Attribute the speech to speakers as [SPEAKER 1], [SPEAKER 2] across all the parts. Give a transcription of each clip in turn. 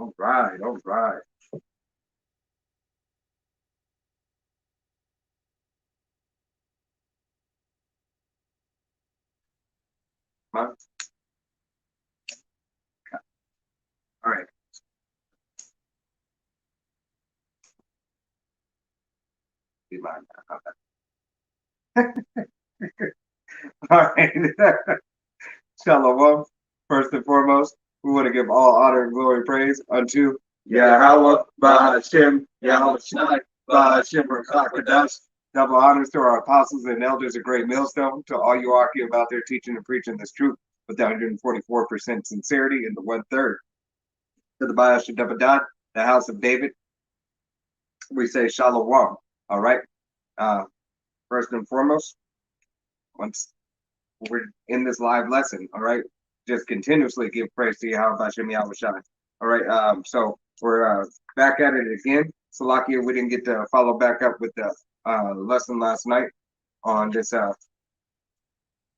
[SPEAKER 1] All right, all right. My, all right. Be mine now. All right. Shalom. First and foremost, we want to give all honor and glory and praise unto Yahweh, Bahashem, Yahweh Shai, Bahashem, Rakakadash. Double honors to our apostles and elders of Great Millstone, to all you Aki about their teaching and preaching this truth with the 144% sincerity and the 1/3. To the Bahashem Dabadad, the house of David, we say Shalom. All right. Uh, First and foremost, once we're in this live lesson, all right, just continuously give praise to Yahweh Bashem Yahweh Shai. All right, so we're back at it again. Salakia, we didn't get to follow back up with the lesson last night on this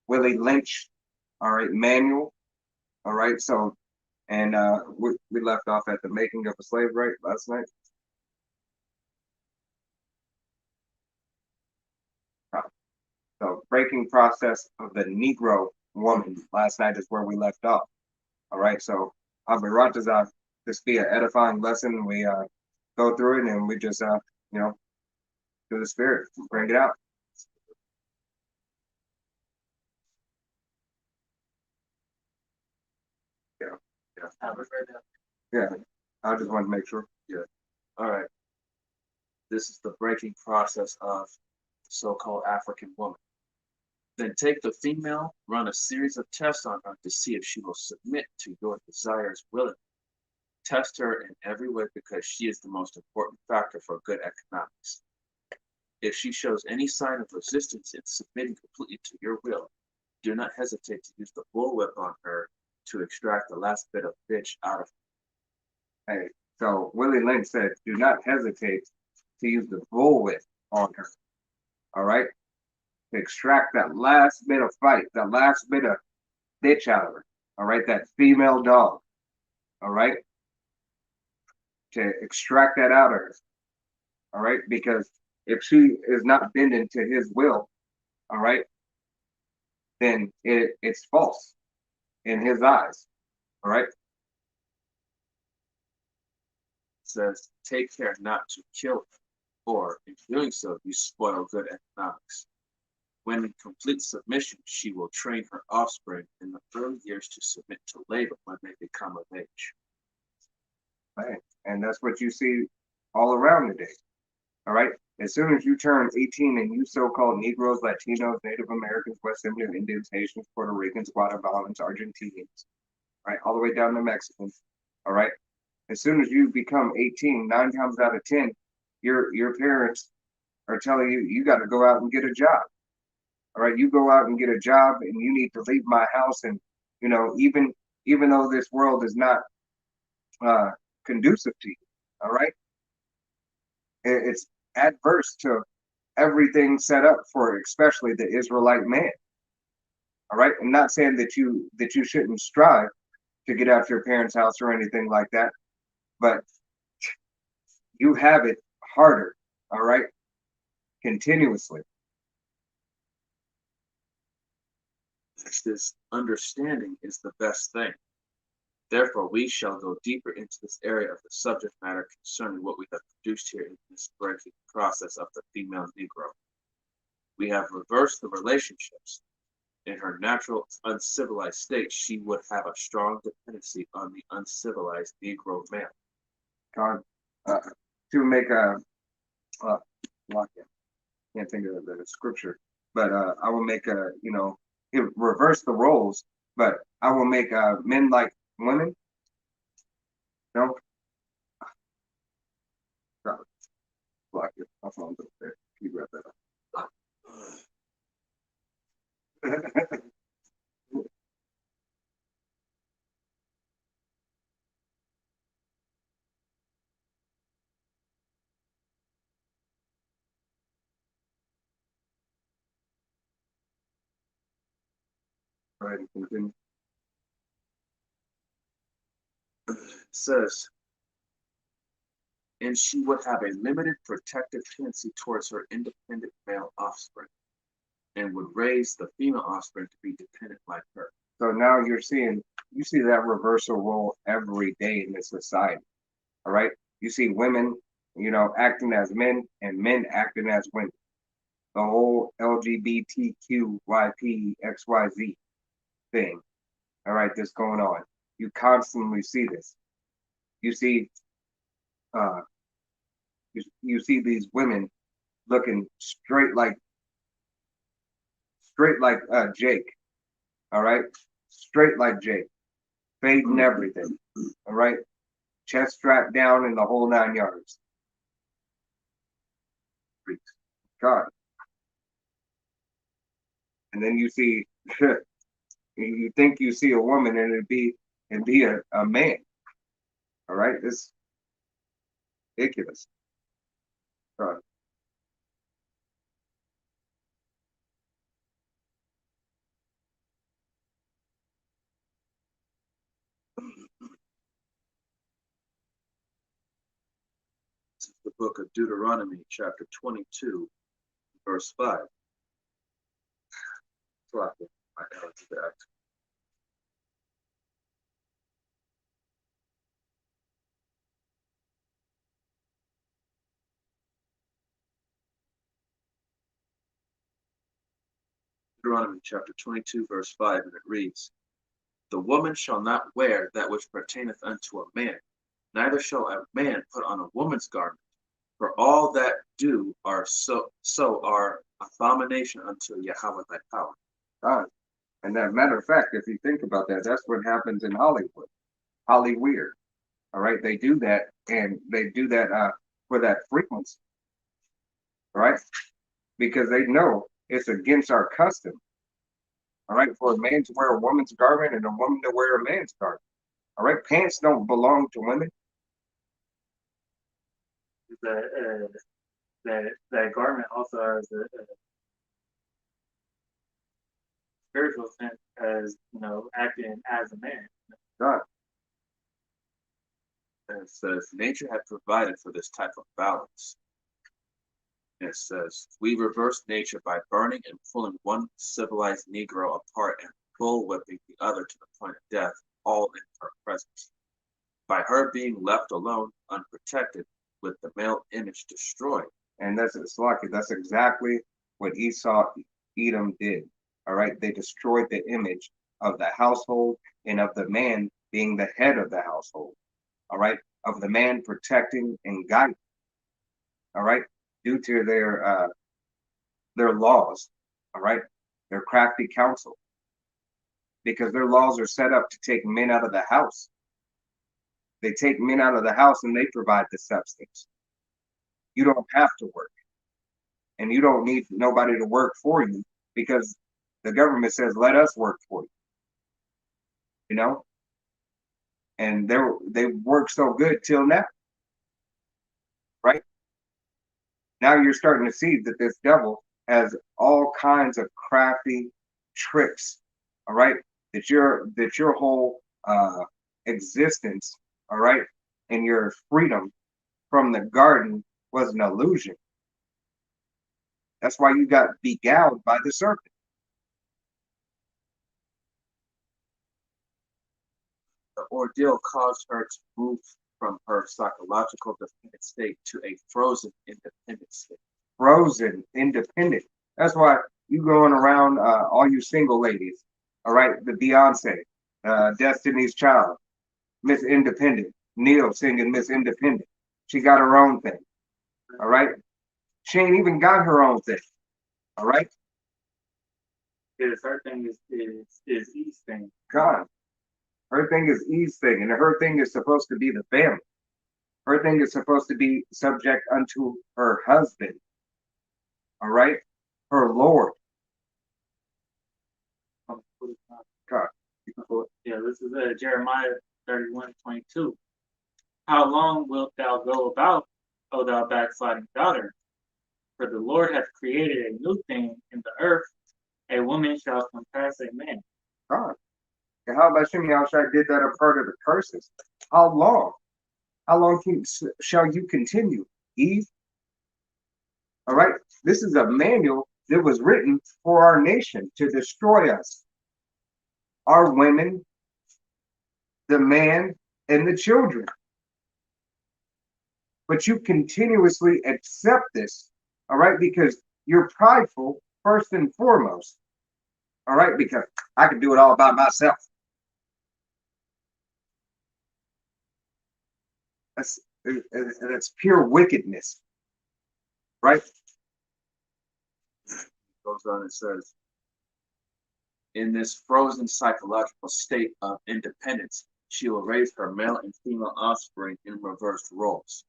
[SPEAKER 1] Willie Lynch, all right, manual. All right, so, and we left off at the making of a slave, right, last night? So breaking process of the Negro woman last night is where we left off. All right, so Abiratazah, this be an edifying lesson. We go through it and we just you know, do the spirit, bring it out. Yeah, yeah. Yeah, I just wanted to make sure.
[SPEAKER 2] Yeah. All right. This is the breaking process of the so-called African woman. Then take the female, run a series of tests on her to see if she will submit to your desires willingly. Test her in every way because she is the most important factor for good economics. If she shows any sign of resistance in submitting completely to your will, do not hesitate to use the bullwhip on her to extract the last bit of bitch out of
[SPEAKER 1] her. Hey, so Willie Lynch said, do not hesitate to use the bullwhip on her. All right? To extract that last bit of fight, that last bit of bitch out of her. All right? That female dog. All right? To extract that out of her. All right? Because if she is not bending to his will, all right, then it's false in his eyes. All right. It
[SPEAKER 2] says, take care not to kill her, or in doing so, you spoil good economics. When in complete submission, she will train her offspring in the early years to submit to labor when they become of age.
[SPEAKER 1] Right. And that's what you see all around today. All right. As soon as you turn 18 and you so-called Negroes, Latinos, Native Americans, West Indians, Haitians, Puerto Ricans, Guatemalans, Argentinians, right, all the way down to Mexicans, all right. As soon as you become 18, 9 times out of 10, your parents are telling you you got to go out and get a job. All right, you go out and get a job, and you need to leave my house. And you know, even though this world is not conducive to you, all right, it's adverse to everything set up for, especially the Israelite man. All right, I'm not saying that you shouldn't strive to get out your parents' house or anything like that, but you have it harder. All right, continuously.
[SPEAKER 2] This understanding is the best thing. Therefore, we shall go deeper into this area of the subject matter concerning what we have produced here in this breaking process of the female Negro. We have reversed the relationships. In her natural uncivilized state, she would have a strong dependency on the uncivilized Negro male.
[SPEAKER 1] God, to make a can't think of the scripture, but I will make a, reverse the roles, but I will make men like women. No, block it. My phone's up there. Can you grab that up? Go ahead and continue.
[SPEAKER 2] Says, and she would have a limited protective tendency towards her independent male offspring, and would raise the female offspring to be dependent like her.
[SPEAKER 1] So now you see that reversal role every day in this society. All right. You see women, acting as men and men acting as women. The whole LGBTQYPXYZ thing. All right, that's going on. You constantly see this. You see, uh, you see these women looking straight like Jake. All right, straight like Jake, fading everything. All right, chest strapped down in the whole 9 yards. God. And then you see, you think you see a woman and it'd be a man. All right, it's ridiculous. God.
[SPEAKER 2] This is the book of Deuteronomy, chapter 22, verse 5. So I can find out that. Deuteronomy chapter 22, verse 5, and it reads, "The woman shall not wear that which pertaineth unto a man, neither shall a man put on a woman's garment, for all that do are so are abomination unto Yahweh thy power."
[SPEAKER 1] God. And that matter of fact, if you think about that, that's what happens in Hollywood. Hollyweird. All right, they do that, and they do that for that frequency, right? Because they know it's against our custom. All right, for a man to wear a woman's garment and a woman to wear a man's garment. All right, pants don't belong to women.
[SPEAKER 3] That garment also has a spiritual sense as acting as a man.
[SPEAKER 1] God.
[SPEAKER 2] And it says, nature had provided for this type of balance. And it says, we reverse nature by burning and pulling one civilized Negro apart and bullwhipping the other to the point of death, all in her presence. By her being left alone, unprotected, with the male image destroyed.
[SPEAKER 1] And that's exactly what Edom did. All right, they destroyed the image of the household and of the man being the head of the household. All right, of the man protecting and guiding. All right, due to their laws. All right, their crafty counsel, because their laws are set up to take men out of the house. They take men out of the house and they provide the substance. You don't have to work, and you don't need nobody to work for you, because the government says, let us work for you. And they work so good till now, right? Now you're starting to see that this devil has all kinds of crafty tricks, all right? That your whole existence, all right, and your freedom from the garden was an illusion. That's why you got beguiled by the serpent.
[SPEAKER 2] The ordeal caused her to move from her psychological dependent state to a frozen independent state.
[SPEAKER 1] Frozen independent. That's why you going around, all you single ladies, all right, the Beyonce, Destiny's Child, Miss Independent, Neil singing Miss Independent. She got her own thing, all right? She ain't even got her own thing, all right?
[SPEAKER 3] Because her thing is East thing.
[SPEAKER 1] God, her thing is Eve's thing, and her thing is supposed to be the family. Her thing is supposed to be subject unto her husband, all right? Her Lord. God.
[SPEAKER 3] Yeah, this is Jeremiah 31:22. How long wilt thou go about, O thou backsliding daughter? For the Lord hath created a new thing in the earth, a woman shall compass a man.
[SPEAKER 1] God. And how about Shimei Shai did that a part of the curses? How long? How long shall you continue, Eve? All right. This is a manual that was written for our nation to destroy us, our women, the man, and the children. But you continuously accept this, all right, because you're prideful first and foremost, all right, because I can do it all by myself. That's pure wickedness, right?
[SPEAKER 2] Goes on and says, in this frozen psychological state of independence, she will raise her male and female offspring in reversed roles.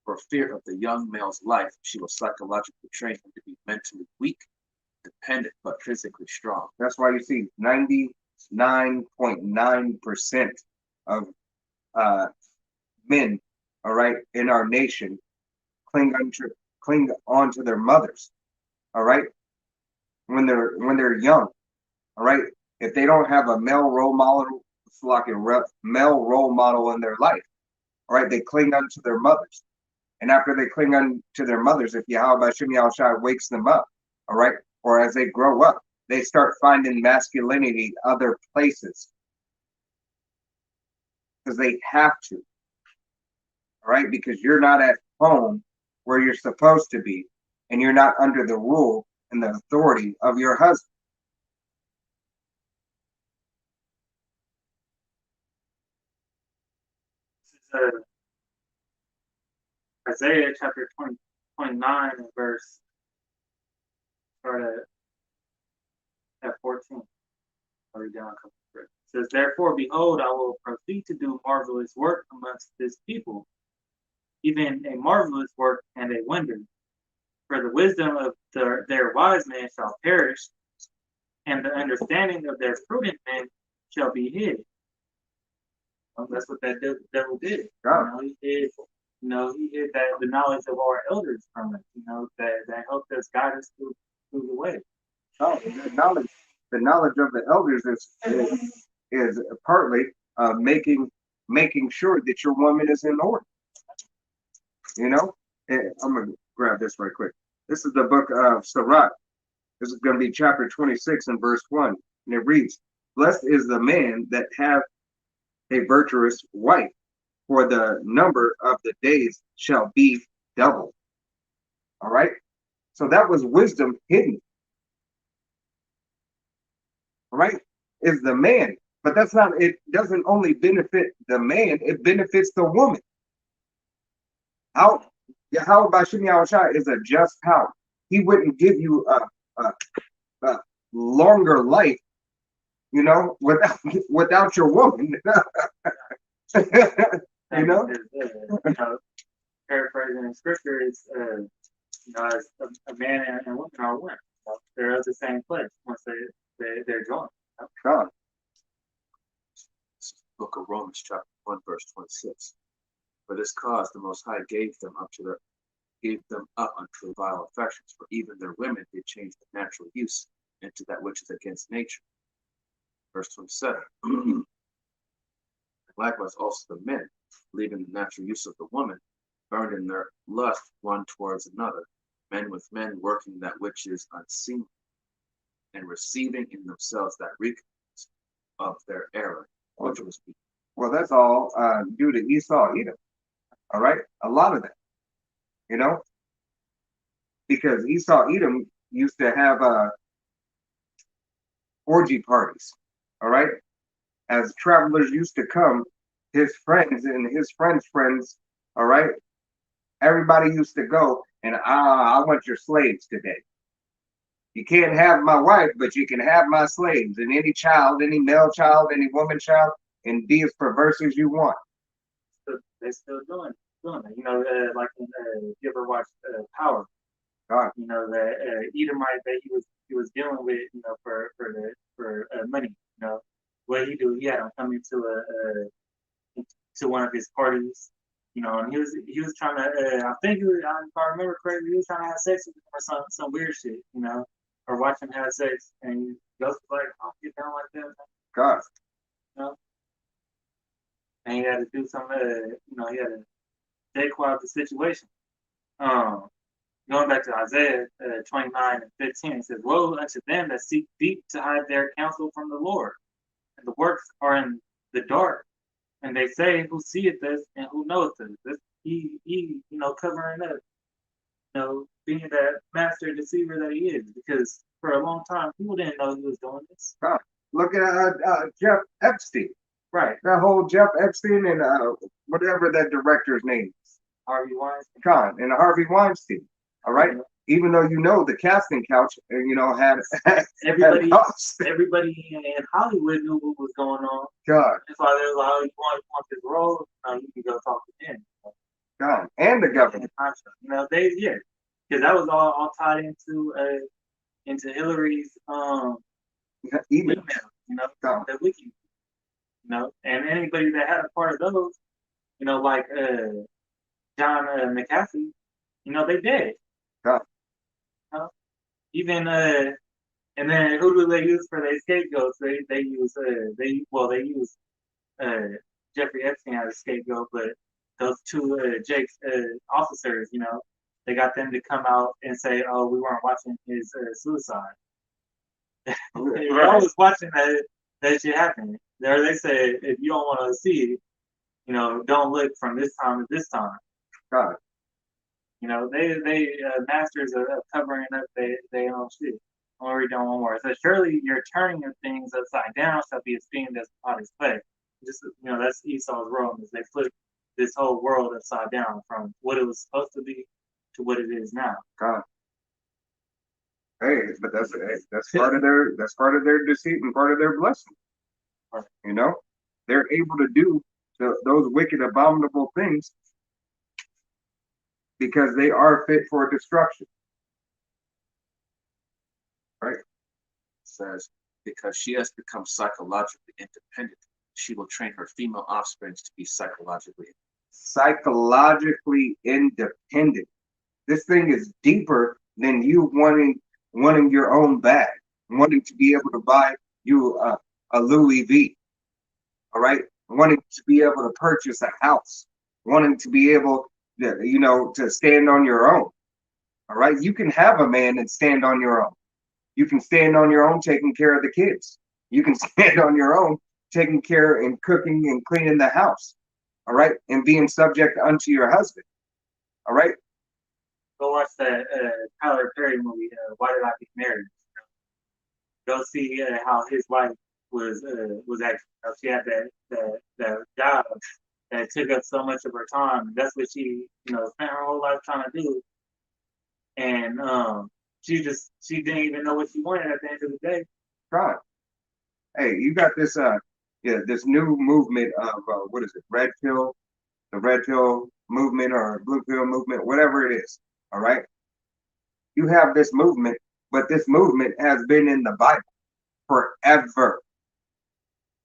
[SPEAKER 2] For fear of the young male's life, she will psychologically train him to be mentally weak, dependent, but physically strong.
[SPEAKER 1] That's why you see 99.9% of men, all right, in our nation cling on to their mothers, all right, when they're young, all right. If they don't have a male role model, it's like a male role model in their life, all right, they cling on to their mothers. And after they cling on to their mothers, if Yahweh Shem Yahushua wakes them up, all right, or as they grow up, they start finding masculinity other places because they have to, all right, because you're not at home where you're supposed to be, and you're not under the rule and the authority of your husband.
[SPEAKER 3] This is Isaiah chapter 29 and verse, start at 14. I'll read down a couple of verses. It says, therefore, behold, I will proceed to do marvelous work amongst this people, even a marvelous work and a wonder. For the wisdom of their wise men shall perish, and the understanding of their prudent men shall be hid. Well, that's what that devil did.
[SPEAKER 1] God.
[SPEAKER 3] He hid that the knowledge of our elders from us. That helped us guide us through the way.
[SPEAKER 1] Oh, the knowledge of the elders is partly making sure that your woman is in order. I'm gonna grab this right quick. This is the book of Sirach. This is going to be chapter 26 and verse 1, and it reads, "Blessed is the man that hath a virtuous wife, for the number of the days shall be doubled." All right. So that was wisdom hidden. All right, is the man, but that's not. It doesn't only benefit the man; it benefits the woman. How Bashem Yahushua is a just power. He wouldn't give you a longer life, without your woman.
[SPEAKER 3] Paraphrasing in scripture is, as a man and a woman are one. They're of the same place once they're joined.
[SPEAKER 1] God.
[SPEAKER 2] Book of Romans, chapter 1, verse 26. For this cause the Most High gave them up unto vile affections, for even their women did change the natural use into that which is against nature. Verse 27. Likewise also the men, leaving the natural use of the woman, burned in their lust one towards another, men with men working that which is unseemly, and receiving in themselves that recompense of their error, which was evil.
[SPEAKER 1] Well, that's all due to Esau, Edom. All right, a lot of that, because Esau, Edom used to have orgy parties. All right, as travelers used to come, his friends and his friends' friends. All right, everybody used to go, and I want your slaves today. You can't have my wife, but you can have my slaves, and any child, any male child, any woman child, and be as perverse as you want.
[SPEAKER 3] They're still doing it. Like if you ever watched Power,
[SPEAKER 1] God.
[SPEAKER 3] The Edomite that he was dealing with, for money. What he do? He had him come into to one of his parties. And he was trying to. I think if I remember correctly, he was trying to have sex with him or some weird shit. Or watch him have sex, and Ghost was like, "Oh, get down like that."
[SPEAKER 1] God.
[SPEAKER 3] And he had to do some, he had to stay quiet of the situation. Um, Going back to Isaiah 29:15, it says, "Woe unto them that seek deep to hide their counsel from the Lord, and the works are in the dark. And they say, Who seeth this and who knoweth this?" Covering up, being that master deceiver that he is, because for a long time people didn't know he was doing this.
[SPEAKER 1] God. Look at Jeff Epstein.
[SPEAKER 3] Right.
[SPEAKER 1] That whole Jeff Epstein and whatever that director's name is.
[SPEAKER 3] Harvey Weinstein.
[SPEAKER 1] Con and Harvey Weinstein. All right.
[SPEAKER 3] Mhm.
[SPEAKER 1] Even though the casting couch, had
[SPEAKER 3] Everybody,
[SPEAKER 1] had costs.
[SPEAKER 3] everybody in Hollywood knew what was going on.
[SPEAKER 1] God,
[SPEAKER 3] That's why they're like, "Oh, you want this role? You can go talk to him."
[SPEAKER 1] God, and the government.
[SPEAKER 3] Because that was all tied into Hillary's
[SPEAKER 1] Even
[SPEAKER 3] email,
[SPEAKER 1] God.
[SPEAKER 3] the wiki, and anybody that had a part of those, like John McAfee, they did.
[SPEAKER 1] God.
[SPEAKER 3] Even and then who do they use for their scapegoats? They use Jeffrey Epstein as a scapegoat, but those two Jake's officers, they got them to come out and say, "Oh, we weren't watching his suicide." I was watching that shit happen. There, they said, if you don't want to see it, don't look from this time to this time.
[SPEAKER 1] God.
[SPEAKER 3] They masters of covering up their own shit. I'll read down one more. It says, "Surely your turning of things upside down shall be esteemed as potter's clay." Just that's Esau's role, is they flip this whole world upside down from what it was supposed to be to what it is now.
[SPEAKER 1] God. Hey, but that's part of their deceit and part of their blessing.
[SPEAKER 3] Right.
[SPEAKER 1] They're able to do those wicked, abominable things because they are fit for destruction. Right?
[SPEAKER 2] It says, because she has become psychologically independent, she will train her female offspring to be psychologically
[SPEAKER 1] independent. This thing is deeper than you wanting your own bag, wanting to be able to buy you a Louis V. All right, wanting to be able to purchase a house, wanting to be able to stand on your own. All right, you can have a man and stand on your own. You can stand on your own taking care of the kids. You can stand on your own taking care and cooking and cleaning the house. All right, and being subject unto your husband. All right.
[SPEAKER 3] Go watch that Tyler Perry movie, Why Did I Get Married? Go see how his wife was actually, she had that job that took up so much of her time. That's what she spent her whole life trying to do, and she didn't even know what she wanted at the end of the day.
[SPEAKER 1] God. Hey, you got this this new movement of what is it, the red pill movement or blue pill movement, whatever it is. All right. You have this movement, but this movement has been in the Bible forever.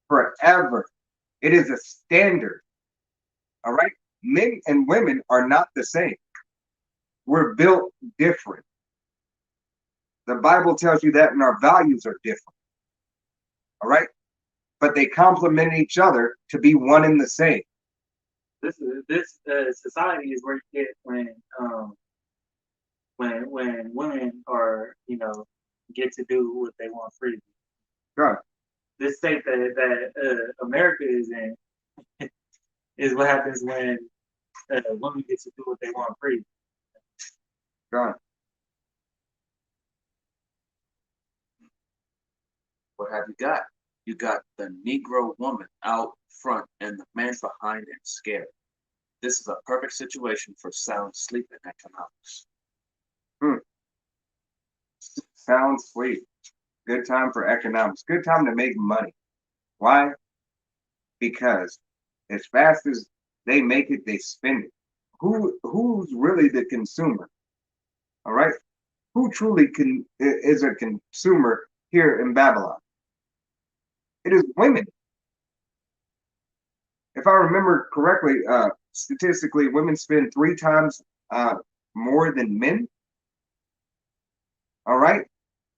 [SPEAKER 1] Forever. It is a standard. All right. Men and women are not the same. We're built different. The Bible tells you that, and our values are different. All right. But they complement each other to be one and the same.
[SPEAKER 3] This society is where you get when women are get to do what they want freely.
[SPEAKER 1] Right.
[SPEAKER 3] This state that America is in is what happens when women get to do what they want freely.
[SPEAKER 1] Right.
[SPEAKER 2] What have you got? You got the Negro woman out front and the man behind and scared. This is a perfect situation for sound sleep and economics.
[SPEAKER 1] Sound sleep. Good time for economics. Good time to make money. Why? Because as fast as they make it, they spend it. Who's really the consumer? All right. Who truly is a consumer here in Babylon? It is women. If I remember correctly, statistically, women spend 3 times more than men. All right,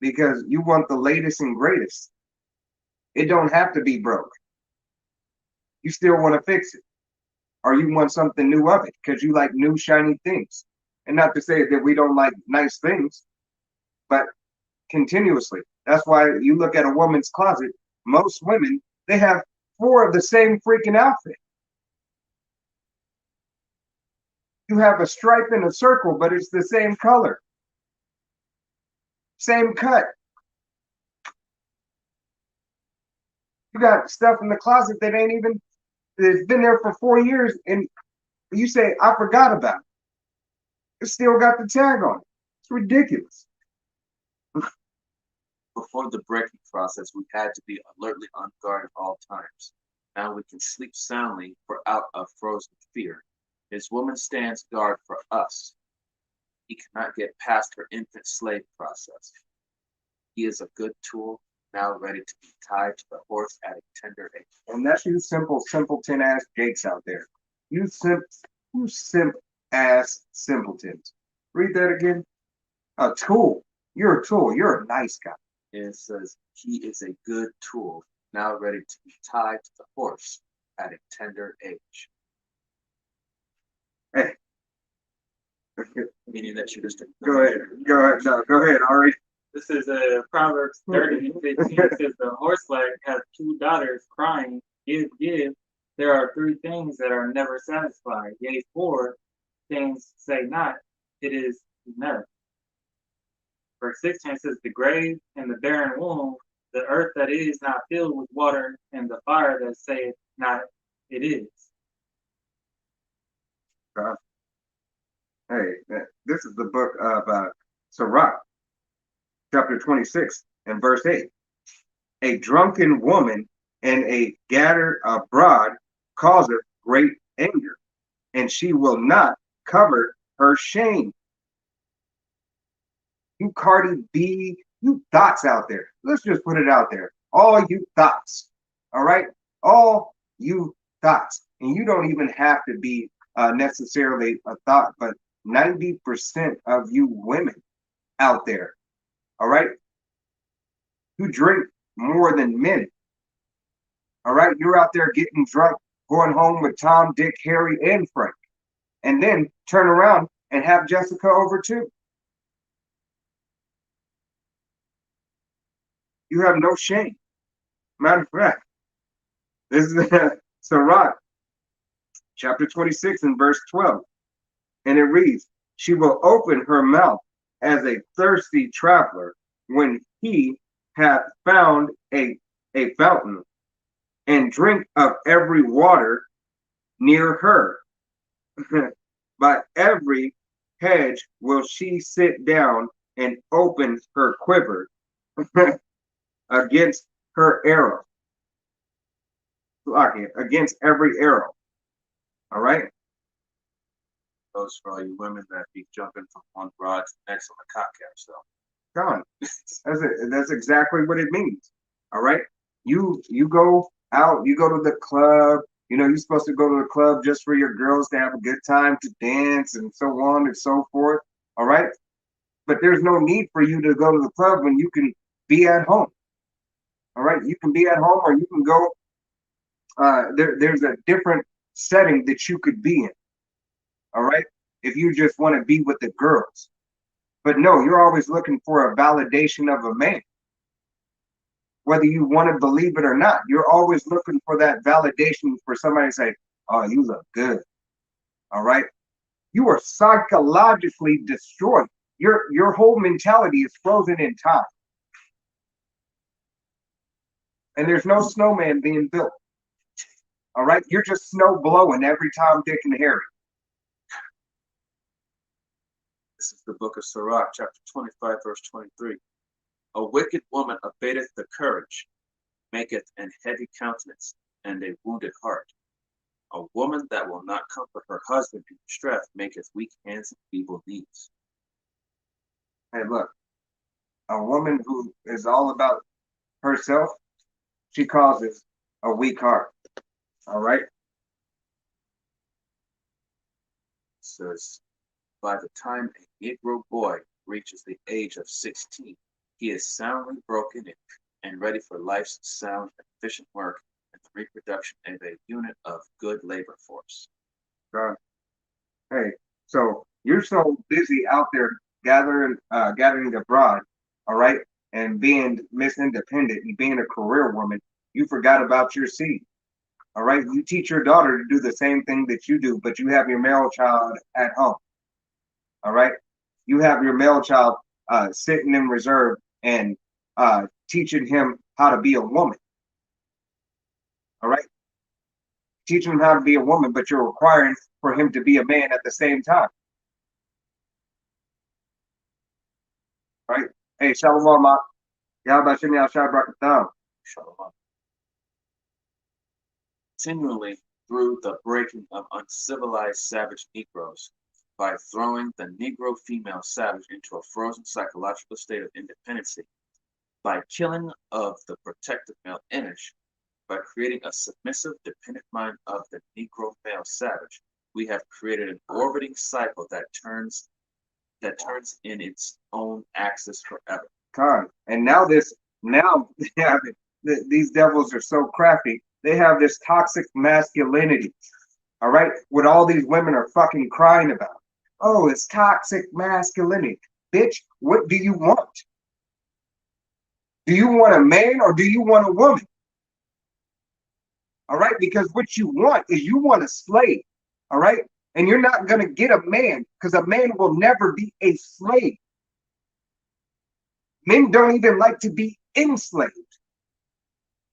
[SPEAKER 1] because you want the latest and greatest. It don't have to be broke. You still want to fix it. or you want something new of it because you like new shiny things. And not to say that we don't like nice things, but continuously. That's why you look at a woman's closet, most women, they have 4 of the same freaking outfit. You have a stripe and a circle, but it's the same color, same cut. You got stuff in the closet that ain't even, it's been there for 4 years, and you say, I forgot about it. It still got the tag on it. It's ridiculous.
[SPEAKER 2] Before the breaking process, we had to be alertly on guard at all times. Now we can sleep soundly, for out of frozen fear. His woman stands guard for us. He cannot get past her infant slave process. He is a good tool, now ready to be tied to the horse at a tender age.
[SPEAKER 1] And that's you simple, simpleton ass Jakes out there. You simp ass simpletons. Read that again. A tool. You're a tool. You're a nice guy.
[SPEAKER 2] It says, he is a good tool, now ready to be tied to the horse at a tender age.
[SPEAKER 1] Hey.
[SPEAKER 2] Meaning that you just
[SPEAKER 1] Go ahead. Go ahead. No, go ahead, Ari.
[SPEAKER 3] This is Proverbs 30:15. It says, the horse-like has 2 daughters crying, give, give. There are 3 things that are never satisfied. Yea, 4 things say not, it is enough. Verse 16 says, the grave and the barren womb, the earth that is not filled with water, and the fire that saith not, it is.
[SPEAKER 1] Hey, this is the book of Sirach, chapter 26 and verse 8. A drunken woman and a gathered abroad causeth great anger, and she will not cover her shame. You Cardi B, you thoughts out there. Let's just put it out there. All you thoughts. All right? All you thoughts. And you don't even have to be necessarily a thought, but 90% of you women out there, all right? You drink more than men. All right? You're out there getting drunk, going home with Tom, Dick, Harry, and Frank. And then turn around and have Jessica over too. You have no shame. Matter of fact, this is Sirach, chapter 26 and verse 12. And it reads, she will open her mouth as a thirsty traveler when he hath found a fountain, and drink of every water near her. By every hedge will she sit down and open her quiver against her arrow. Against every arrow. All right?
[SPEAKER 2] Those for all you women that be jumping from one broad to the next on the cock carousel.
[SPEAKER 1] Come on. That's it. That's exactly what it means. All right? You go out, you go to the club, you're supposed to go to the club just for your girls to have a good time, to dance and so on and so forth. All right? But there's no need for you to go to the club when you can be at home. All right? You can be at home, or you can go, there's a different setting that you could be in. All right? If you just want to be with the girls. But no, you're always looking for a validation of a man. Whether you want to believe it or not, you're always looking for that validation for somebody to say, oh, you look good. All right? You are psychologically destroyed. Your whole mentality is frozen in time. And there's no snowman being built. All right? You're just snow blowing every time, Dick, and Harry.
[SPEAKER 2] This is the book of Sirach, chapter 25, verse 23. A wicked woman abateth the courage, maketh an heavy countenance, and a wounded heart. A woman that will not comfort her husband in distress maketh weak hands and feeble knees.
[SPEAKER 1] Hey, look, a woman who is all about herself, she causes a weak heart. All right?
[SPEAKER 2] It says, by the time a Negro boy reaches the age of 16, he is soundly broken and ready for life's sound and efficient work and the reproduction of a unit of good labor force.
[SPEAKER 1] God. Hey, so you're so busy out there gathering abroad, all right, and being Miss Independent and being a career woman, you forgot about your seed. All right, you teach your daughter to do the same thing that you do, but you have your male child at home. All right, you have your male child sitting in reserve and teaching him how to be a woman. All right, teaching him how to be a woman, but you're requiring for him to be a man at the same time. Right? Hey, Shalom, Mak. Y'all about Shimmy out Shabbat
[SPEAKER 2] Shalom. Continually through the breaking of uncivilized savage Negroes by throwing the Negro female savage into a frozen psychological state of independency, by killing of the protective male image, by creating a submissive, dependent mind of the Negro male savage, we have created an orbiting cycle that turns in its own axis forever.
[SPEAKER 1] And now these devils are so crafty. They have this toxic masculinity. All right, what all these women are fucking crying about. Oh, it's toxic masculinity. Bitch, what do you want? Do you want a man or do you want a woman? All right, because what you want is you want a slave. All right, and you're not going to get a man because a man will never be a slave. Men don't even like to be enslaved.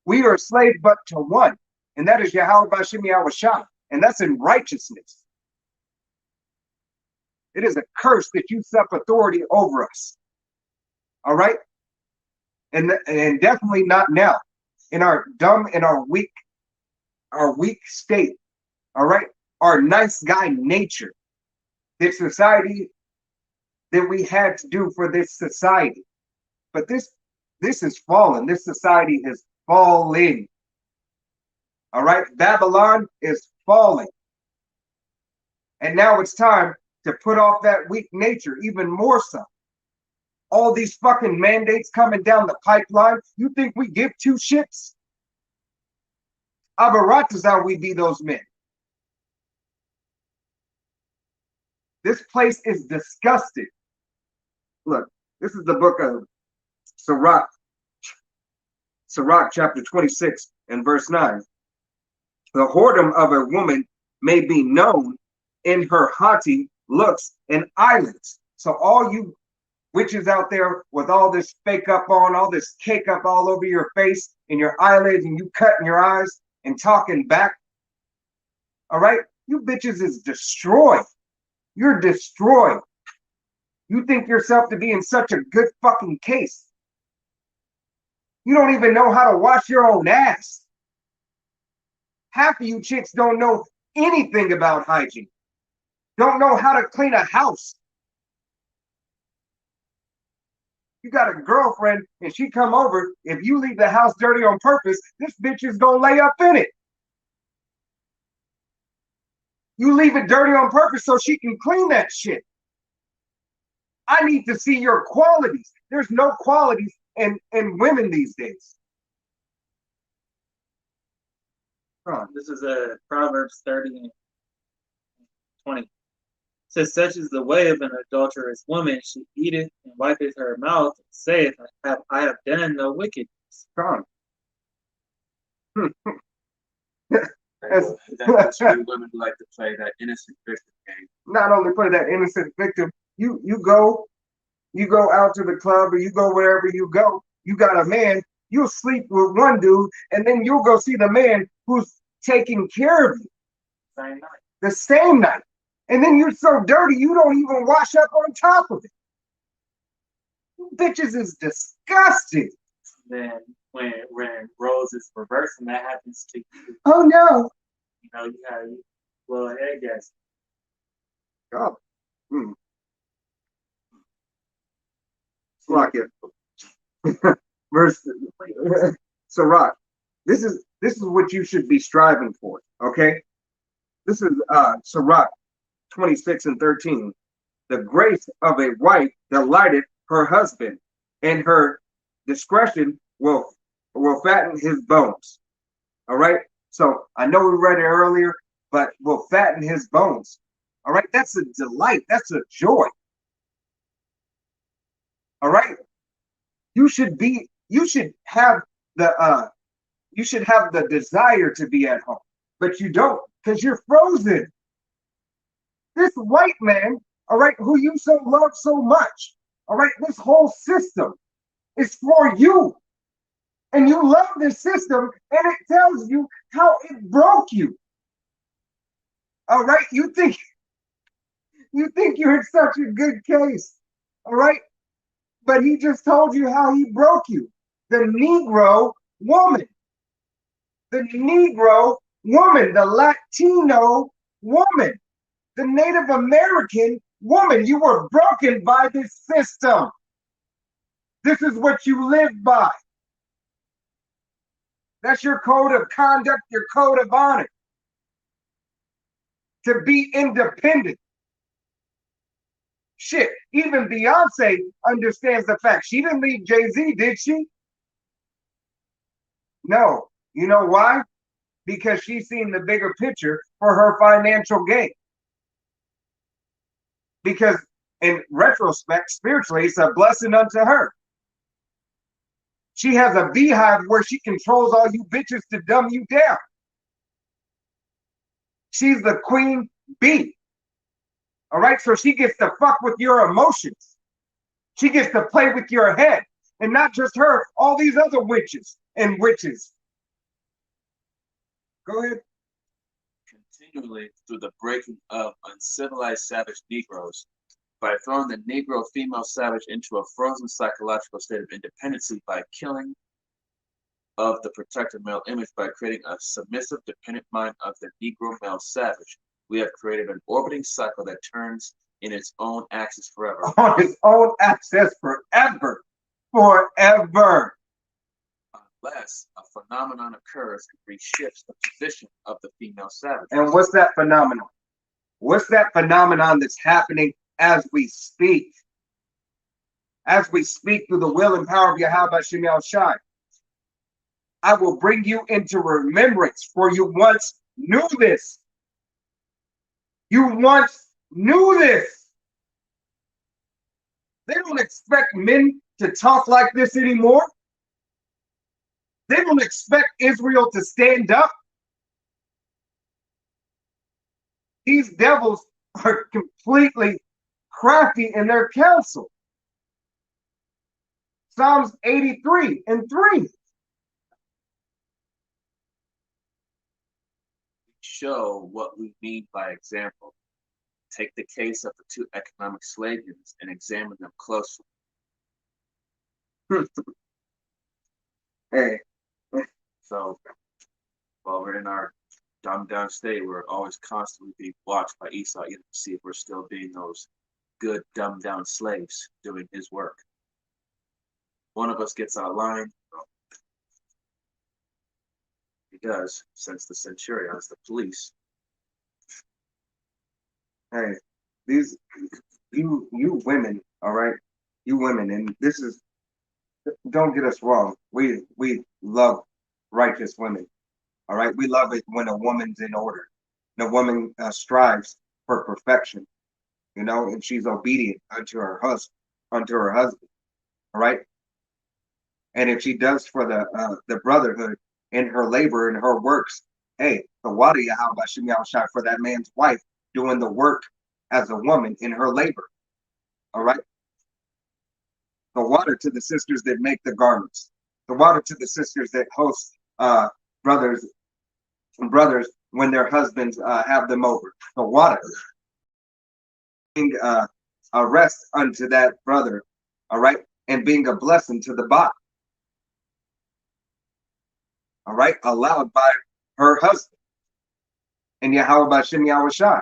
[SPEAKER 1] We are enslaved but to one, and that is Yahweh Bashim Yahweh, and that's in righteousness. It is a curse that you usurp authority over us. All right? And definitely not now. In our dumb and our weak state. All right? Our nice guy nature. This society that we had to do for this society. But this is fallen. This society is falling. All right? Babylon is falling. And now it's time to put off that weak nature even more so. All these fucking mandates coming down the pipeline. You think we give two shits? Abaratazar, we be those men. This place is disgusting. Look, this is the book of Sirach chapter 26 and verse 9. The whoredom of a woman may be known in her haughty looks and eyelids. So all you witches out there with all this fake up on, all this cake up all over your face and your eyelids, and you cutting your eyes and talking back. All right? You bitches is destroyed. You're destroyed. You think yourself to be in such a good fucking case. You don't even know how to wash your own ass. Half of you chicks don't know anything about hygiene. Don't know how to clean a house. You got a girlfriend and she come over. If you leave the house dirty on purpose, this bitch is gonna lay up in it. You leave it dirty on purpose so she can clean that shit. I need to see your qualities. There's no qualities in women these days.
[SPEAKER 3] This is Proverbs 30 and 20. It says, such is the way of an adulterous woman. She eateth and wipeth her mouth and saith, I have done no wickedness.
[SPEAKER 2] That's women who like to play that innocent victim game.
[SPEAKER 1] Not only play that innocent victim, you go out to the club or you go wherever you go, you got a man, you'll sleep with one dude, and then you'll go see the man who's taking care of you.
[SPEAKER 3] Same night.
[SPEAKER 1] The same night. And then you're so dirty you don't even wash up on top of it. You bitches is disgusting.
[SPEAKER 3] Then when roles is reversed and that happens to you,
[SPEAKER 1] oh no.
[SPEAKER 3] You know, you have a little head gas.
[SPEAKER 1] Oh. Lock it. Verse Sirach. This is what you should be striving for. Okay. This is Sirach 26 and 13. The grace of a wife delighteth her husband, and her discretion will fatten his bones. All right. So I know we read it earlier, but will fatten his bones. All right, that's a delight. That's a joy. All right, you should have the desire to be at home, but you don't because you're frozen. This white man, all right, who you so love so much, all right, this whole system is for you. And you love this system, and it tells you how it broke you. All right, you think you're in such a good case, all right? But he just told you how he broke you. The Negro woman, the Negro woman, the Latino woman, the Native American woman. You were broken by this system. This is what you live by. That's your code of conduct, your code of honor. To be independent. Shit, even Beyonce understands the fact. She didn't leave Jay-Z, did she? No. You know why? Because she's seen the bigger picture for her financial gain. Because in retrospect, spiritually, it's a blessing unto her. She has a beehive where she controls all you bitches to dumb you down. She's the queen bee. All right, so she gets to fuck with your emotions. She gets to play with your head. And not just her, all these other witches and witches. Go ahead.
[SPEAKER 2] Continually through the breaking of uncivilized savage Negroes, by throwing the Negro female savage into a frozen psychological state of independency, by killing of the protected male image, by creating a submissive, dependent mind of the Negro male savage, we have created an orbiting cycle that turns in its own axis forever.
[SPEAKER 1] On its own axis forever. Forever.
[SPEAKER 2] Unless a phenomenon occurs and reshifts the position of the female savage.
[SPEAKER 1] And what's that phenomenon? What's that phenomenon that's happening as we speak? As we speak through the will and power of Yahweh Shem Shai. I will bring you into remembrance, for you once knew this. You once knew this. They don't expect men to talk like this anymore. They don't expect Israel to stand up. These devils are completely crafty in their counsel. Psalms 83:3.
[SPEAKER 2] Show what we mean by example. Take the case of the two economic slave units and examine them closely.
[SPEAKER 1] Hey.
[SPEAKER 2] So, while we're in our dumbed down state, we're always constantly being watched by Esau, to see if we're still being those good dumbed down slaves doing his work. One of us gets out of line. He does, since the centurions, the police.
[SPEAKER 1] Hey, these you women, all right? You women, and this is, don't get us wrong. We love righteous women. All right, we love it when a woman's in order. And a woman strives for perfection, and she's obedient unto her husband. All right, and if she does for the brotherhood in her labor and her works, hey, the water Yahweh Shem Shai for that man's wife doing the work as a woman in her labor. All right, the water to the sisters that make the garments, the water to the sisters that host brothers when their husbands have them over. The water being a rest unto that brother, all right, and being a blessing to the body, all right, allowed by her husband. And Yahweh Bashem Yahweh Shai.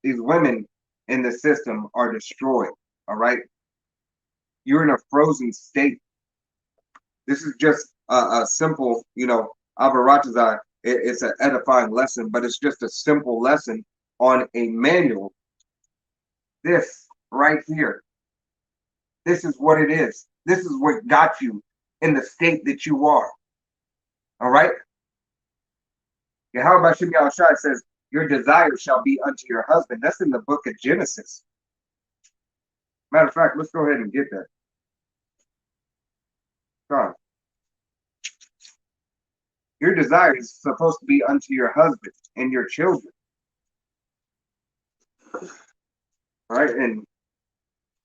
[SPEAKER 1] These women in the system are destroyed. All right, you're in a frozen state. This is just a simple, Abaratazai. It's an edifying lesson, but it's just a simple lesson on a manual. This right here This is what it is. This is what got you in the state that you are. All right? Yahweh Bashem Yahushua says, your desire shall be unto your husband. That's in the book of Genesis. Matter of fact, let's go ahead and get that. Come on. Your desire is supposed to be unto your husband and your children. All right? And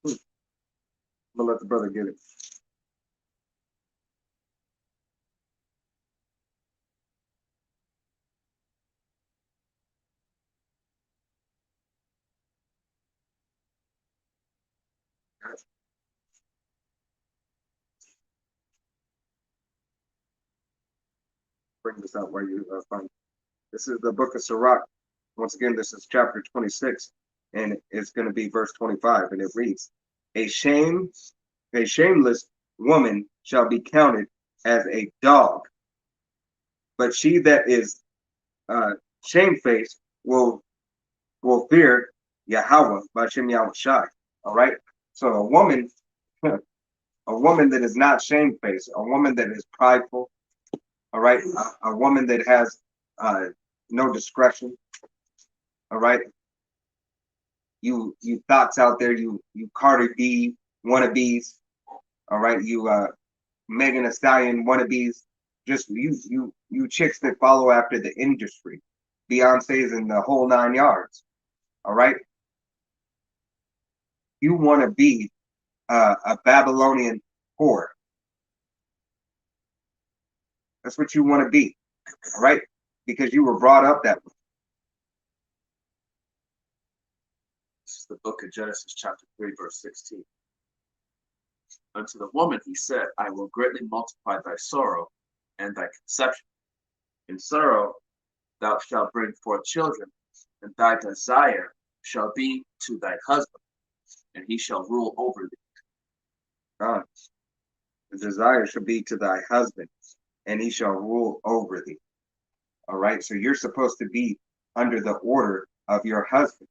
[SPEAKER 1] I'm going to let the brother get it. Bring this out where you find. This is the book of Sirach. Once again, this is chapter 26, and it's going to be verse 25, and it reads, a shameless woman shall be counted as a dog, but she that is shamefaced will fear Yahweh Bashem Yahushai. All right. So a woman that is not shamefaced, a woman that is prideful, all right, a woman that has no discretion, all right. You thoughts out there, you Cardi B wannabes, all right, you Megan Thee Stallion wannabes, just you chicks that follow after the industry, Beyonce's and the whole 9 yards, all right. You want to be a Babylonian whore. That's what you want to be, all right? Because you were brought up that way.
[SPEAKER 2] This is the book of Genesis, chapter 3, verse 16. Unto the woman he said, I will greatly multiply thy sorrow and thy conception. In sorrow thou shalt bring forth children, and thy desire shall be to thy husband, and he shall rule over thee.
[SPEAKER 1] God, the desire shall be to thy husband, and he shall rule over thee. All right, so you're supposed to be under the order of your husband,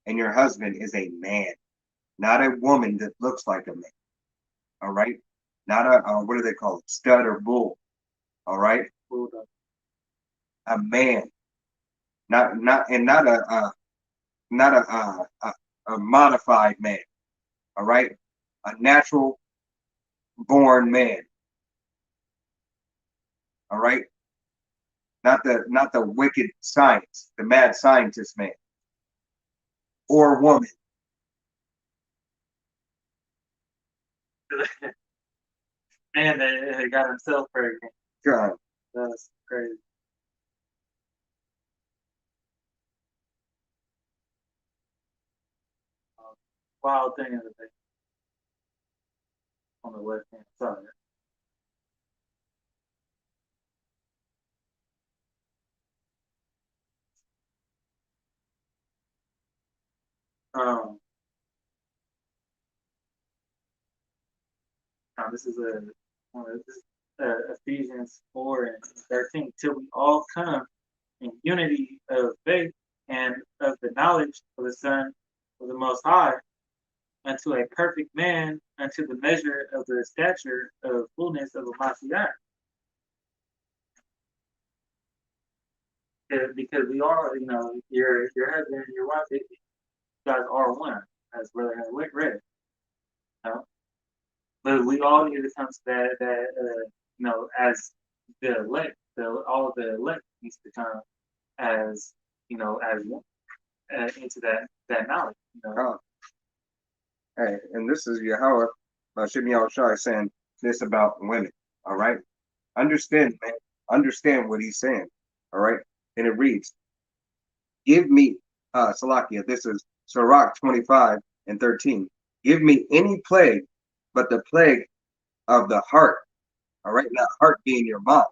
[SPEAKER 1] and your husband is a man, not a woman that looks like a man. All right, not a what do they call it, stud or bull. All right, a man, not a modified man. All right, a natural born man. All right, not the wicked science, the mad scientist man or woman.
[SPEAKER 3] And they got himself pregnant.
[SPEAKER 1] God,
[SPEAKER 3] That's crazy. Wild thing of the day. On the left hand side. This is Ephesians 4 and 13. Till we all come in unity of faith and of the knowledge of the Son of the Most High, unto a perfect man, unto the measure of the stature of fullness of the Mashiach. Because we are, your husband and your wife, you guys are one, as Brother has read. But we all need to come to that, as the elect, all of the elect needs to come as, as one, into that knowledge.
[SPEAKER 1] Hey, and this is Yahweh Bashem Yahushua saying this about women. All right, understand, man. Understand what he's saying. All right, and it reads, "Give me, Salakia." This is Sirach 25 and 13. Give me any plague, but the plague of the heart. All right, not heart being your mind.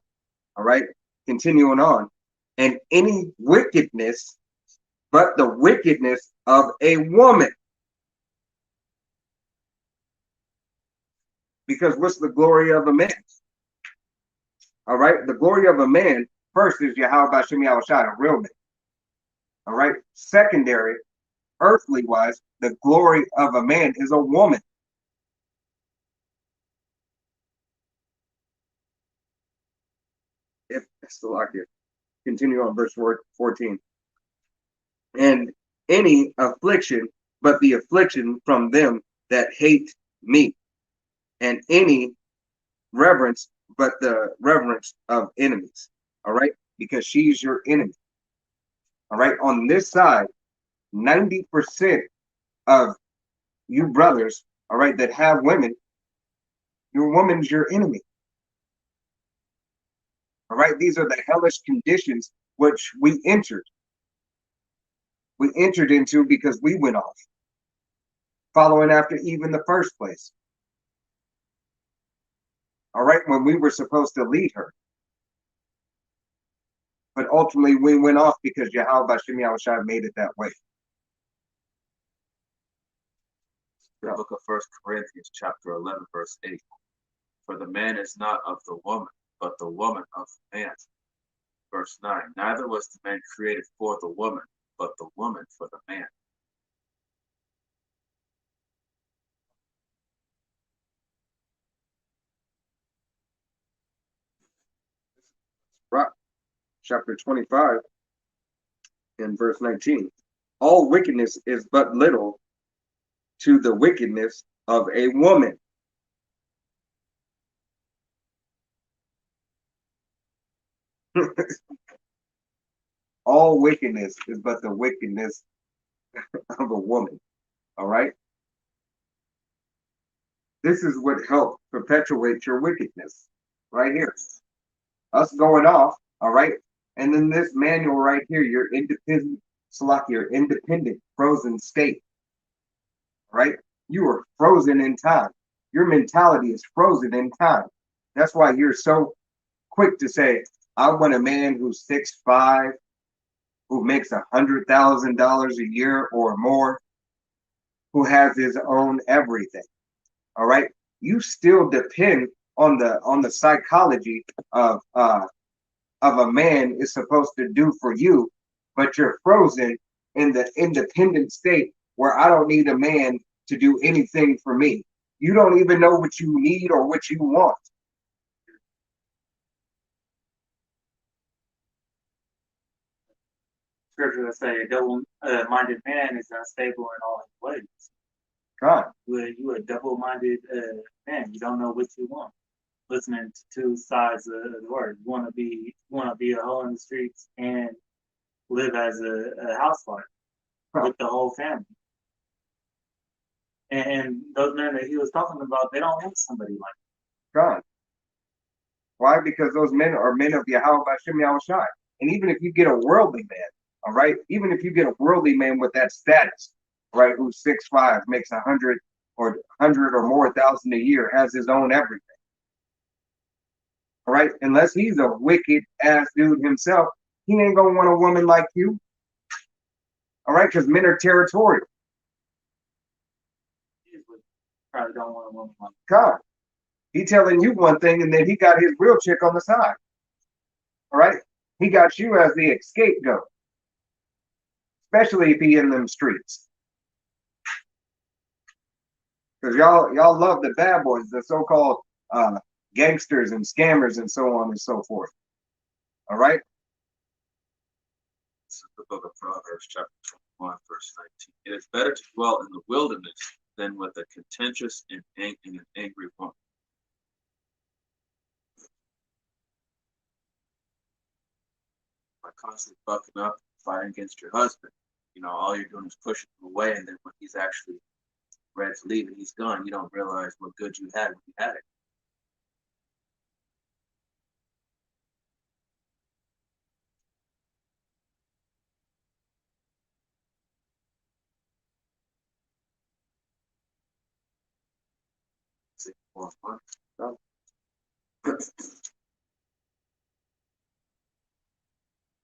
[SPEAKER 1] All right, continuing on, and any wickedness, but the wickedness of a woman. Because what's the glory of a man? All right, the glory of a man first is Yahweh Bashem Yahushua, a real man. All right, secondary, earthly wise, the glory of a man is a woman. if still like it. Continue on verse 14. And any affliction, but the affliction from them that hate me, and any reverence, but the reverence of enemies. All right, because she's your enemy. All right, on this side, 90% of you brothers, all right, that have women, your woman's your enemy. All right, these are the hellish conditions which we entered. We entered into because we went off, following after Eve in the first place. All right, when we were supposed to lead her. But ultimately, we went off because Yahweh Bashem Yahushua made it that way.
[SPEAKER 2] The book of 1 Corinthians, chapter 11, verse 8. For the man is not of the woman, but the woman of the man. Verse 9. Neither was the man created for the woman, but the woman for the man.
[SPEAKER 1] Right. Chapter 25 and verse 19. All wickedness is but little to the wickedness of a woman. All wickedness is but the wickedness of a woman. All right. This is what helped perpetuate your wickedness right here. Us going off. All right. And then this manual right here, your independent, your independent frozen state. Right? You are frozen in time. Your mentality is frozen in time. That's why you're so quick to say, I want a man who's 6'5", who makes $100,000 a year or more, who has his own everything. All right. You still depend on the psychology of a man is supposed to do for you, but you're frozen in the independent state where I don't need a man to do anything for me. You don't even know what you need or what you want.
[SPEAKER 3] Scripture will say a double-minded man is unstable in all his ways.
[SPEAKER 1] God.
[SPEAKER 3] You a double-minded man. You don't know what you want. Listening to two sides of the word. You want to be a hoe in the streets and live as a housewife with the whole family. And those men that he was talking about, they don't want somebody like
[SPEAKER 1] God. Why? Because those men are men of Yahweh Bashem Yahushai. And even if you get a worldly man, all right, even if you get a worldly man with that status, right, who's 6'5", makes 100 or more thousand a year, has his own everything. All right, unless he's a wicked ass dude himself, he ain't gonna want a woman like you. All right, because men are territorial.
[SPEAKER 3] that. Probably don't want a woman like
[SPEAKER 1] God, he telling you one thing, and then he got his real chick on the side. All right, he got you as the scapegoat, especially if he in them streets. Because y'all love the bad boys, the so-called gangsters and scammers and so on and so forth. All right.
[SPEAKER 2] This is the book of Proverbs, chapter 21, verse 19. It is better to dwell in the wilderness than with a contentious and an angry woman. By constantly bucking up, fighting against your husband, all you're doing is pushing him away, and then when he's actually ready to leave and he's gone, you don't realize what good you had when you had it.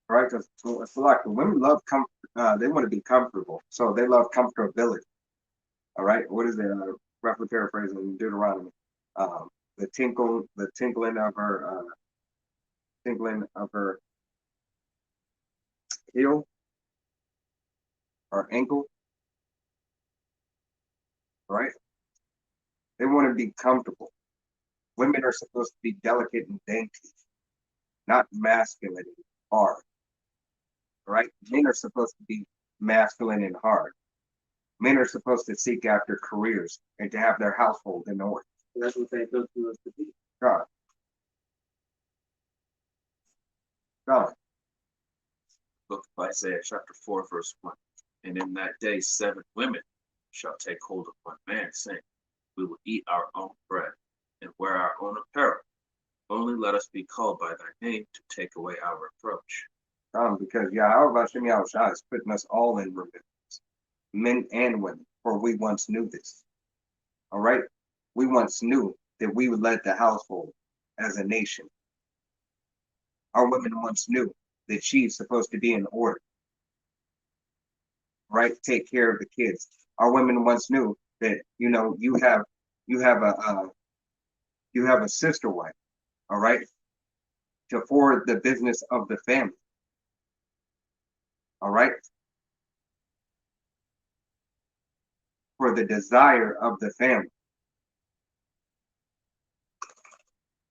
[SPEAKER 1] Right, because it's like the women love comfort. They want to be comfortable, so they love comfortability. All right, what is it? Roughly paraphrasing Deuteronomy. The tinkling of her heel or ankle. Right, they want to be comfortable. Women are supposed to be delicate and dainty. not masculine and hard. Right? Men are supposed to be masculine and hard. Men are supposed to seek after careers and to have their household in order.
[SPEAKER 3] That's what they built you us to be.
[SPEAKER 1] God. God.
[SPEAKER 2] Book of Isaiah, chapter 4, verse 1. And in that day 7 women shall take hold of one man, saying, we will eat our own bread and wear our own apparel. Only let us be called by thy name to take away our reproach.
[SPEAKER 1] Because Yahweh Hashem Yahushua is putting us all in remembrance, men and women, for we once knew this. All right? We once knew that we would lead the household as a nation. Our women once knew that she's supposed to be in order. Right? Take care of the kids. Our women once knew that, you have a sister wife, all right, to forward the business of the family. All right? For the desire of the family.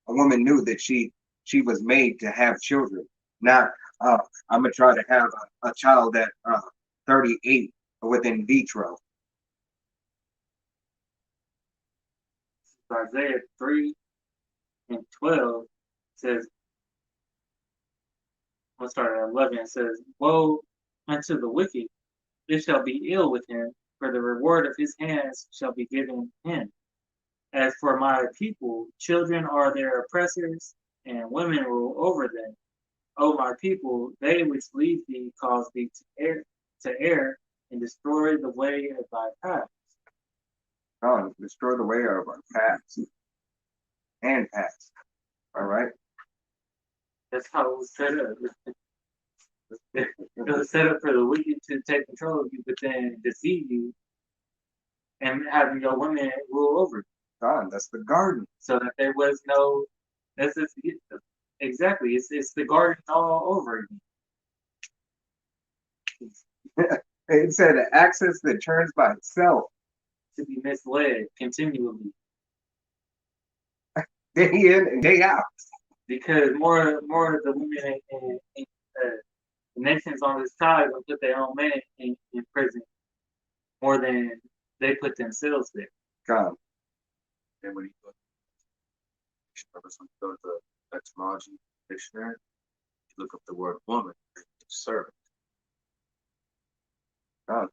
[SPEAKER 1] A woman knew that she was made to have children, not I'm gonna try to have a child at 38 with in vitro.
[SPEAKER 3] Isaiah 3:12 says, I'll start at 11. It says, woe unto the wicked, it shall be ill with him, for the reward of his hands shall be given him. As for my people, children are their oppressors, and women rule over them. O my people, they which leave thee cause thee to err, and destroy the way of thy paths.
[SPEAKER 1] Oh, destroy the way of our paths and paths. All right?
[SPEAKER 3] That's how it was set up. It was set up for the wicked to take control of you, but then deceive you and having your women rule over you.
[SPEAKER 1] God, that's the garden.
[SPEAKER 3] So that there was no, that's just, exactly, it's the garden all over again.
[SPEAKER 1] It said an axis that turns by itself.
[SPEAKER 3] To be misled continually.
[SPEAKER 1] Day in and day out.
[SPEAKER 3] Because more of the women in the nations on this side will put their own men in prison more than they put themselves there.
[SPEAKER 1] God.
[SPEAKER 2] And when you go to the etymology dictionary, you look up the word woman, servant.
[SPEAKER 1] God.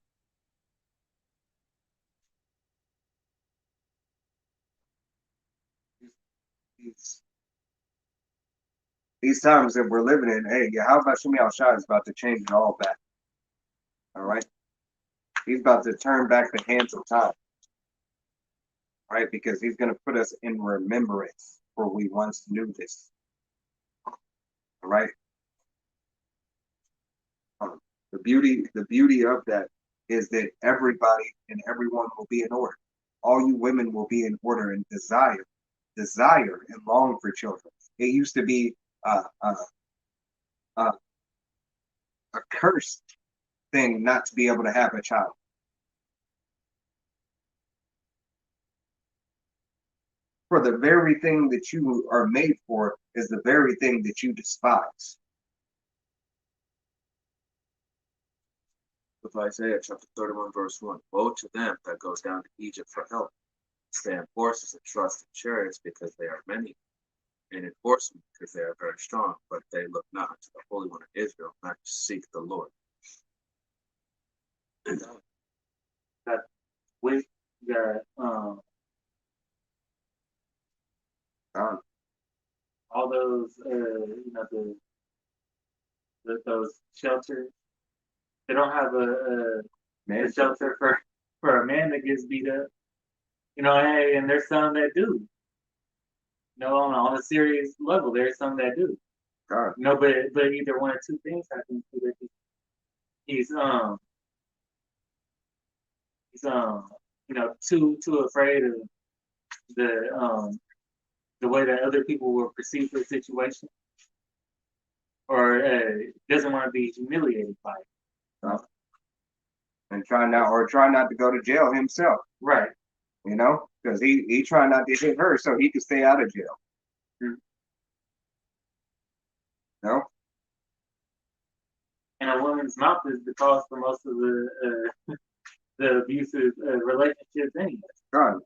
[SPEAKER 1] These times that we're living in, hey, how about Shemi Al-Shai is about to change it all back. All right? He's about to turn back the hands of time. Right? Because he's going to put us in remembrance, for we once knew this. All right? The beauty of that is that everybody and everyone will be in order. All you women will be in order and desire and long for children. It used to be a cursed thing not to be able to have a child. For the very thing that you are made for is the very thing that you despise.
[SPEAKER 2] With Isaiah chapter 31, verse 1. Woe to them that goes down to Egypt for help, stand horses and trust in chariots because they are many, and in horsemen because they are very strong, but they look not unto the Holy One of Israel, not to seek the Lord.
[SPEAKER 3] That with the all those those shelters, they don't have a shelter for a man that gets beat up. Hey, and there's some that do. On a serious level, there's some that do.
[SPEAKER 1] God.
[SPEAKER 3] But either one or two things happen. Either he's too afraid of the way that other people will perceive the situation, or doesn't want to be humiliated by it.
[SPEAKER 1] And try not to go to jail himself.
[SPEAKER 3] Right.
[SPEAKER 1] Because he trying not to hit her so he can stay out of jail. No.
[SPEAKER 3] And a woman's mouth is the cause for most of the abusive relationships anyway.
[SPEAKER 1] God.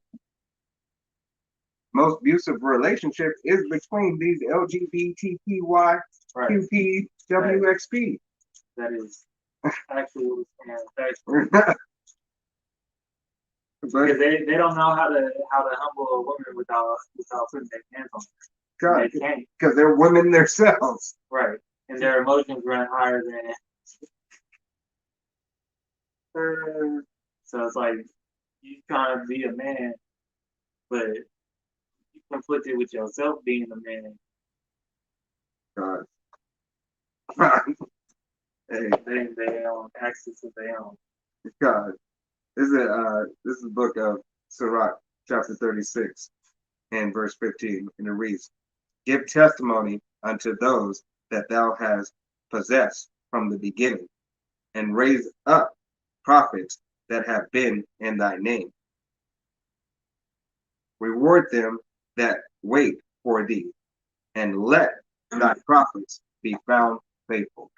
[SPEAKER 1] Most abusive relationship is between these LGBTQI,
[SPEAKER 3] Right.
[SPEAKER 1] QP,
[SPEAKER 3] That is actual and factual.
[SPEAKER 1] WXP.
[SPEAKER 3] Because they don't know how to humble a woman without putting their hands on her.
[SPEAKER 1] God,
[SPEAKER 3] They can't.
[SPEAKER 1] because they're women themselves.
[SPEAKER 3] Right. And their emotions run higher than. So it's like you trying to be a man, but you conflicted with yourself being a man.
[SPEAKER 1] God. Hey,
[SPEAKER 3] They own access to their own.
[SPEAKER 1] God. This is the book of Sirach, chapter 36, and verse 15, and it reads, "Give testimony unto those that thou hast possessed from the beginning, and raise up prophets that have been in thy name. Reward them that wait for thee, and let thy prophets be found faithful."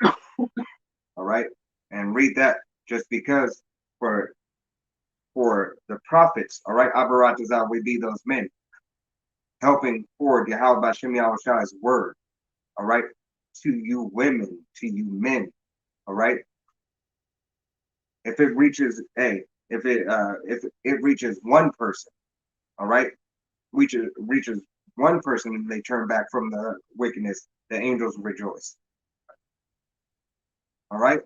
[SPEAKER 1] All right, and read that just because for the prophets, all right, Abaratazah, we be those men helping forward Yahweh Bashem Yahweh's word, all right, to you women, to you men, all right. If it reaches if it reaches one person, all right, reaches one person and they turn back from the wickedness, the angels rejoice. All right.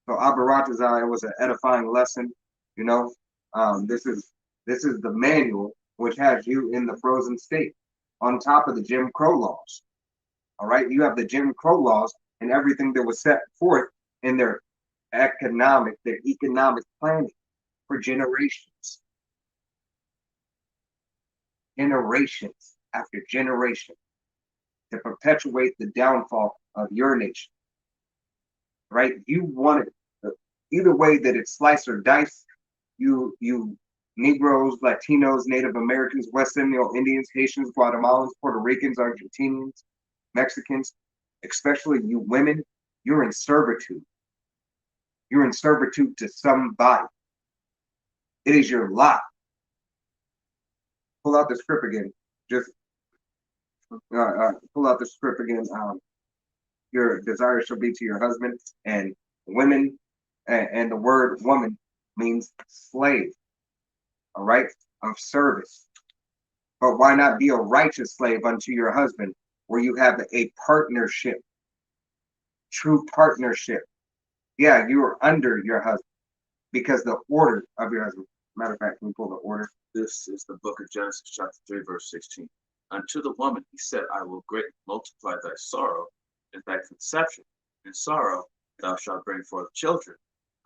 [SPEAKER 1] So Abaratazah, it was an edifying lesson. You know, this is the manual which has you in the frozen state on top of the Jim Crow laws. All right, you have the Jim Crow laws and everything that was set forth in their economic planning for generations after generation to perpetuate the downfall of your nation. Right? You want it either way that it's slice or dice. You Negroes, Latinos, Native Americans, West Seminole Indians, Haitians, Guatemalans, Puerto Ricans, Argentinians, Mexicans, especially you women, you're in servitude. You're in servitude to somebody. It is your lot. Pull out the script again. Just pull out the script again. Your desire shall be to your husband, and women, and the word woman means slave. All right, of service. But why not be a righteous slave unto your husband, where you have a partnership, true partnership? Yeah, you are under your husband because the order of your husband. Matter of fact, can we pull the order?
[SPEAKER 2] This is the book of Genesis, chapter 3, verse 16. Unto the woman he said, I will greatly multiply thy sorrow and thy conception. In sorrow thou shalt bring forth children.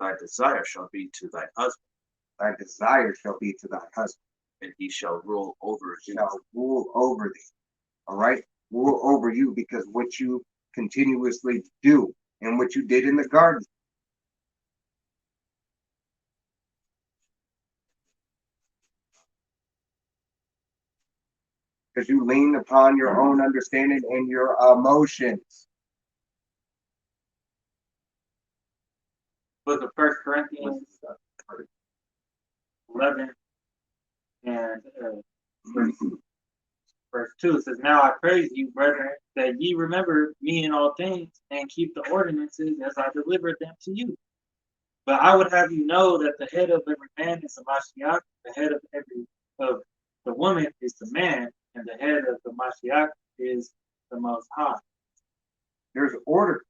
[SPEAKER 2] Thy desire shall be to thy husband.
[SPEAKER 1] Thy desire shall be to thy husband.
[SPEAKER 2] And he shall rule over thee.
[SPEAKER 1] Shall rule over thee. All right? Rule over you because what you continuously do and what you did in the garden. Because you lean upon your own understanding and your emotions.
[SPEAKER 3] Book of 1 Corinthians 11 and verse 2 says, Now I praise you, brethren, that ye remember me in all things and keep the ordinances as I delivered them to you. But I would have you know that the head of every man is the Mashiach, the head of the woman is the man, and the head of the Mashiach is the Most High.
[SPEAKER 1] There's order.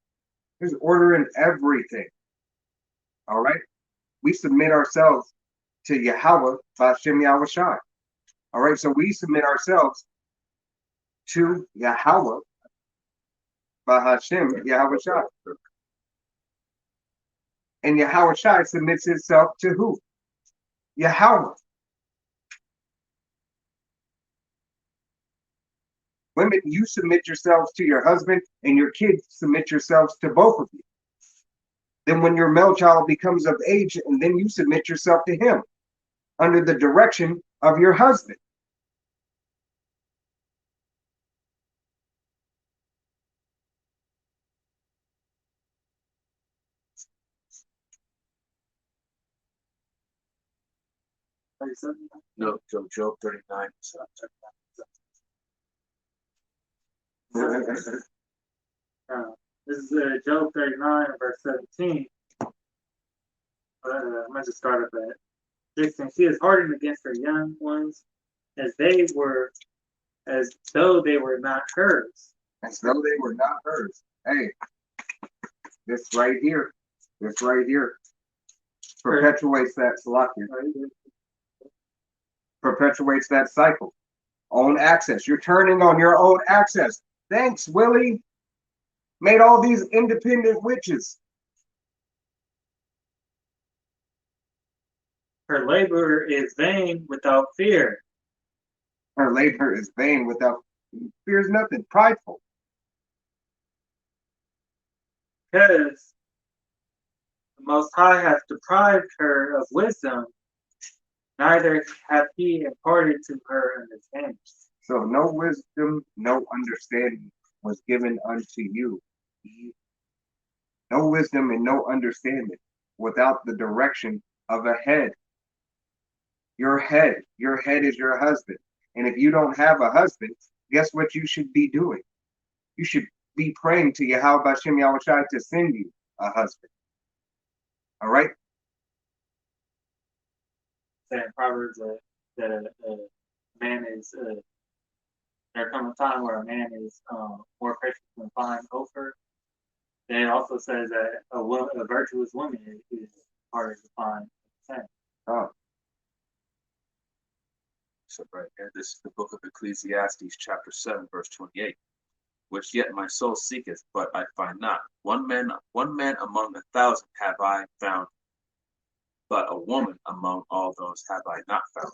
[SPEAKER 1] There's order in everything. All right? We submit ourselves to Yahweh Bashem Yahushai. All right? So we submit ourselves to Yahweh Bahashem Yahushai. And Yahushai submits himself to who? Yahweh. Women, you submit yourselves to your husband, and your kids submit yourselves to both of you. Then when your male child becomes of age, and then you submit yourself to him under the direction of your husband.
[SPEAKER 2] No, Job 39.
[SPEAKER 3] This is Job 39, verse 17. I'm going to start up at 16. She is hardened against her young ones as though they were not hers.
[SPEAKER 1] As though they were not hers. Hey, this right here perpetuates that Salakia. Perpetuates that cycle. Own access. You're turning on your own access. Thanks, Willie. Made all these independent witches.
[SPEAKER 3] Her labor is vain without fear.
[SPEAKER 1] Her labor is vain without fears nothing. Prideful.
[SPEAKER 3] Because the Most High hath deprived her of wisdom, neither hath he imparted to her understanding.
[SPEAKER 1] So no wisdom, no understanding was given unto you. No wisdom and no understanding without the direction of a head. Your head is your husband. And if you don't have a husband, guess what you should be doing? You should be praying to Yahweh Bashem Yahushai to send you a husband. All right?
[SPEAKER 3] Saying Proverbs that a man is, there comes a time where a man is more precious than fine gopher. Then it also says that a virtuous woman is harder to find.
[SPEAKER 1] Oh.
[SPEAKER 2] So right here, this is the book of Ecclesiastes, chapter 7, verse 28. Which yet my soul seeketh, but I find not. One man among 1,000 have I found, but a woman among all those have I not found.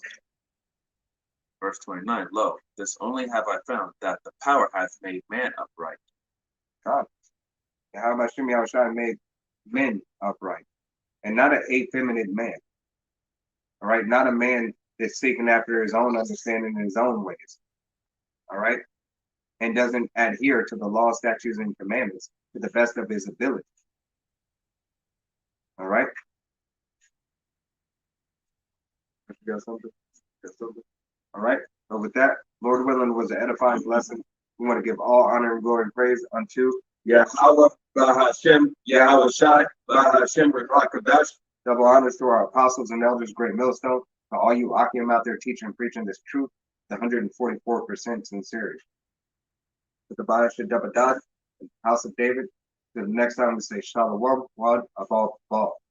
[SPEAKER 2] Verse 29, lo, this only have I found, that the power hath made man upright.
[SPEAKER 1] God. How about Shem Yahushai made men upright, and not an effeminate man. All right, not a man that's seeking after his own understanding in his own ways. All right, and doesn't adhere to the law, statutes, and commandments to the best of his ability. All right. You got something? All right. So with that, Lord willing, was an edifying blessing. We want to give all honor and glory and praise unto Yahweh, Bahashem, Yahweh Shai, Bahashem, Rakadash. Double honors to our apostles and elders, great millstone. To all you Akim out there teaching and preaching this truth, the 144% sincerity. With the Bahashem Dabadad, House of David. Till the next time we say Shalom, one above all.